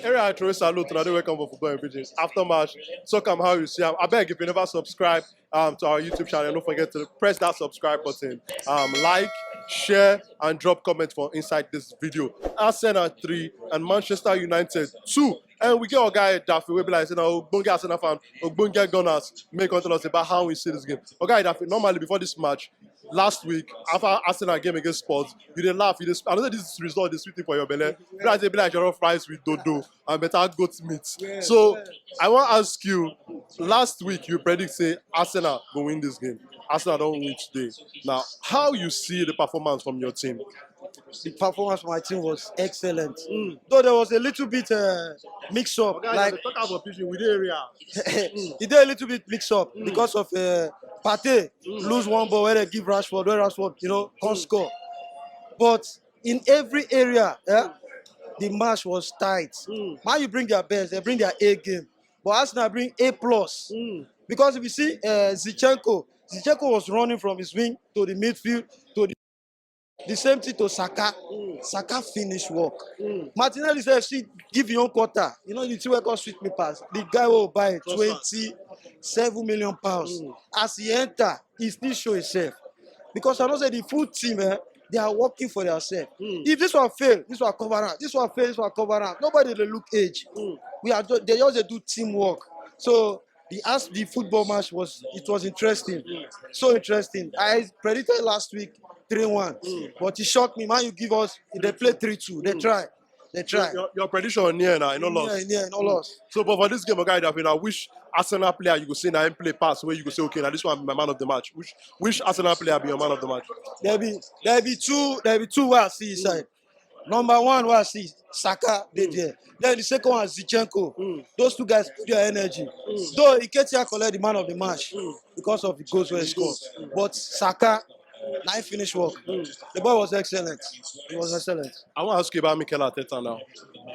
Area I throw salute to welcome for football and Pidgin. After match, talk how you see. I beg if you never subscribe to our YouTube channel, don't forget to press that subscribe button. Like, share, and drop comment for inside this video. Arsenal 3 and Manchester United 2. And we get our guy Daffy, we be like, Ogbonge Arsenal fan, Ogbonge Gunners, make content us about how we see this game. Okay, Daffy, normally before this match, last week, after Arsenal game against Spurs, you didn't laugh. I know this result is sweet for your belly. You be like your fries with dodo and better goat meat. So I want to ask you, last week you predict say Arsenal will win this game. Arsenal don't win today. Now, how you see the performance from your team? The performance from my team was excellent. Though there was a little bit mix up. Okay, like talk about Pidgin with the area. It did a little bit mix up because of Partey lose one ball where they give Rashford, can't score. But in every area, the match was tight. Man, you bring their best, they bring their A game. But Arsenal bring A+. Because if you see Zinchenko was running from his wing to the midfield to the same thing to Saka. Saka finished work. Martinelli said, give your own quarter. You know, the two called sweet me pass. The guy will buy 27 million pounds. As he enter, he still show himself. Because I know that the full team, they are working for themselves. If this one fail, this one cover up. This one fail, this one cover up. Nobody they look age. They just do teamwork. So the football match was interesting. So interesting. I predicted last week 3-1. But it shocked me, man. You give us, they play 3-2. They try. Your prediction near now, no loss. Yeah, no loss. So, but for this game, guy, I wish Arsenal player you go say now play pass where you go say, okay, now this one be my man of the match. Which Arsenal player be your man of the match? There'll be two where I see inside. Number one, where I see Saka, they there. Then the second one is Zinchenko. Those two guys put their energy. Though Nketiah collect the man of the match because of the goals where he scored. But Saka, now he finished work. The ball was excellent. It was excellent. I want to ask you about Arteta now.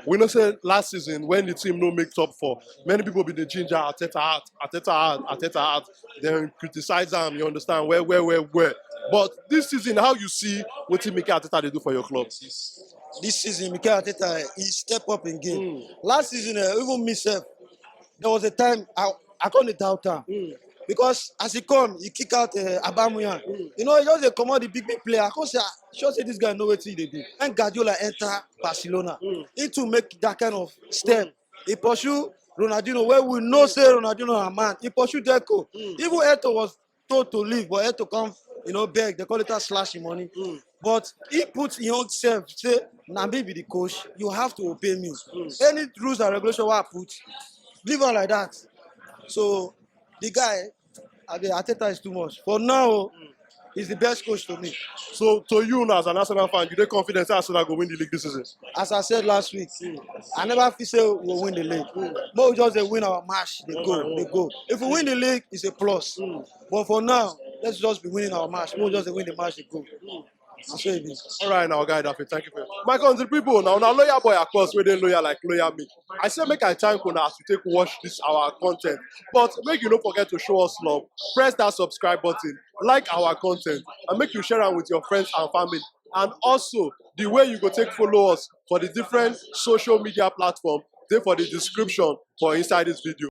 We know say last season when the team no make top 4, many people be the ginger Arteta out. Then criticize them. You understand where. But this season, how you see what Mikel Arteta they do for your club? This season, Mikel Arteta, he step up in game. Last season, even myself, there was a time I couldn't doubt him. Because as he come, he kick out Aubameyang. You know, he just come out the big player. I can't say this guy know what he did. And Guardiola enter Barcelona. He to make that kind of step. He pursue Ronaldinho, where we know say Ronaldinho a man. He pursue Deco. Even Eto was told to leave, but Eto come, beg. They call it a slashing money. But he puts his own self, say, Nambi be the coach, you have to obey me. Any rules and regulations I put, leave on like that. So the guy, Arteta is too much. For now, he's the best coach to me. So to you now as an Arsenal fan, you dey confident that Arsenal go win the league this season? As I said last week, I never feel say we'll win the league. But we just win our match, they go. If we win the league, it's a plus. But for now, let's just be winning our match. We'll just win the match, they go. All right, now, guy, Daffy, thank you for it. My country people, now lawyer boy, of course, we didn't lawyer like lawyer me. I say make I thank you now as we take watch this our content. But make you don't forget to show us love. Press that subscribe button, like our content, and make you share it with your friends and family. And also, the way you go take follow us for the different social media platforms, they for the description for inside this video.